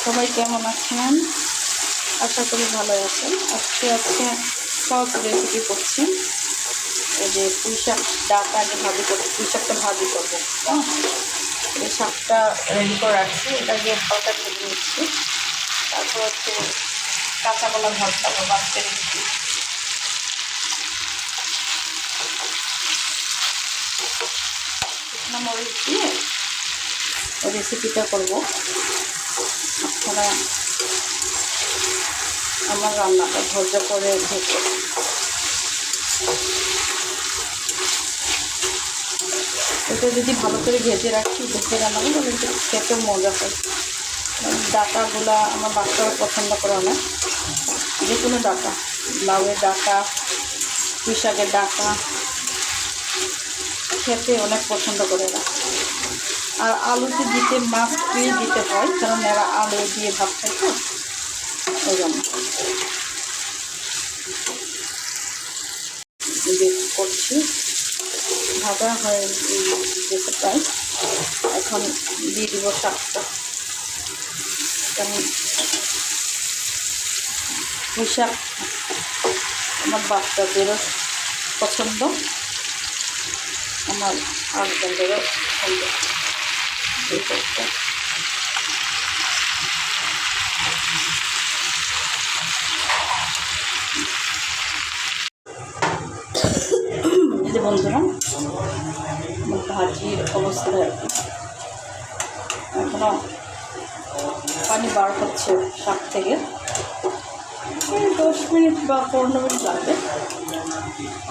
সবাই কেমন আছেন? আশা করি ভালো আছেন। আজকে সহজ রেসিপি করছি। এই যে পুঁই শাক ডাটা আগে ভাজি করবো, পুঁই শাকটা ভাজি করবো। এই শাকটা রেডি করে রাখছি, এটাকে হালকা ভেজে নিচ্ছি। তারপর কাঁচা কলা ভর্তা বা বাচ্চা রেসিপি। শুকনো মরিচ দিয়ে এই রেসিপিটা করবো। আপনারা আমার রান্নাটা ধৈর্য করে দেখে। এটা যদি ভালো করে ভেজে রাখি, ভেজে রান্না তাহলে খেতেও মজা হয়। ডাটাগুলা আমার বাচ্চারা পছন্দ করে না, যে কোনো ডাটা, লাউয়ের ডাটা, পুঁই শাকের ডাটা খেতে অনেক পছন্দ করে না। আর আলুতে দিতে মাছ দিয়ে দিতে হয়, কারণ এরা আলু দিয়ে ভাত খায় তো, ওই জন্য করছি। ভাজা হয়ে যেতে প্রায়, এখন দিয়ে দিব শাকটা। পুঁই শাক আমার বাচ্চাদেরও পছন্দ, আমার হাজব্যান্ডেরও পছন্দ। এই যে বন্ধুরা, আমার ভাজির অবস্থা এখনো পানি বার হচ্ছে শাক থেকে। 10 মিনিট বা 15 মিনিট লাগবে।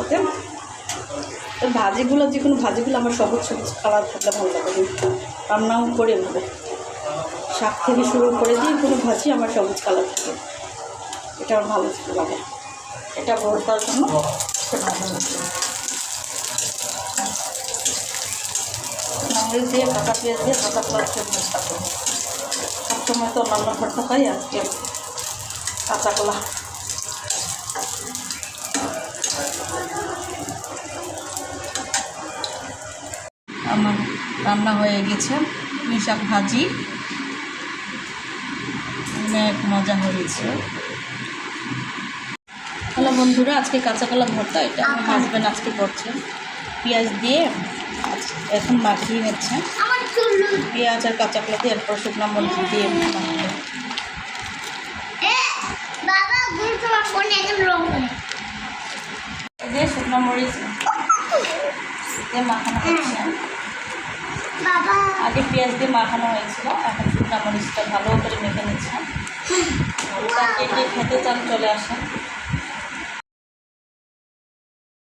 ওকে, ভাজিগুলো, যে কোনো ভাজিগুলো আমার সবুজ সবুজ কালার থাকলে ভালো লাগে, রান্নাও করে নেবে। শাক থেকে শুরু করে দিয়ে কোনো ভাজি আমার সবুজ কালার থাকে, এটা আমার ভালো লাগে। এটা ভর্তার জন্য মরিচ দিয়ে, কাঁচা পেঁয়াজ দিয়ে, কাঁচা পেঁয়াজ দিয়ে ভর্তা করবো। সবসময় তো অন্যান্য ভর্তা হয়, আজকে কাঁচা কলা। আমার রান্না হয়ে গেছে, পুঁই শাক ভাজি, অনেক মজা হয়েছে। হ্যালো বন্ধুরা, আজকে কাঁচা কলা ভর্তা, এটা আমার হাজব্যান্ড আজকে করছে। পেঁয়াজ দিয়ে এখন মাখিয়ে নিচ্ছে, পেঁয়াজ আর কাঁচা কলা দিয়ে, এরপর শুকনো মরিচ দিয়ে মাখিয়ে দিয়ে শুকনো মরিচ দিয়ে মাখানো হচ্ছে। আগে পেঁয়াজ দিয়ে মাখানো হয়েছিল, এখন শুকনো মরিচটা ভালো করে মেখে নিচ্ছে। কেটে খেতে চান চলে আসেন।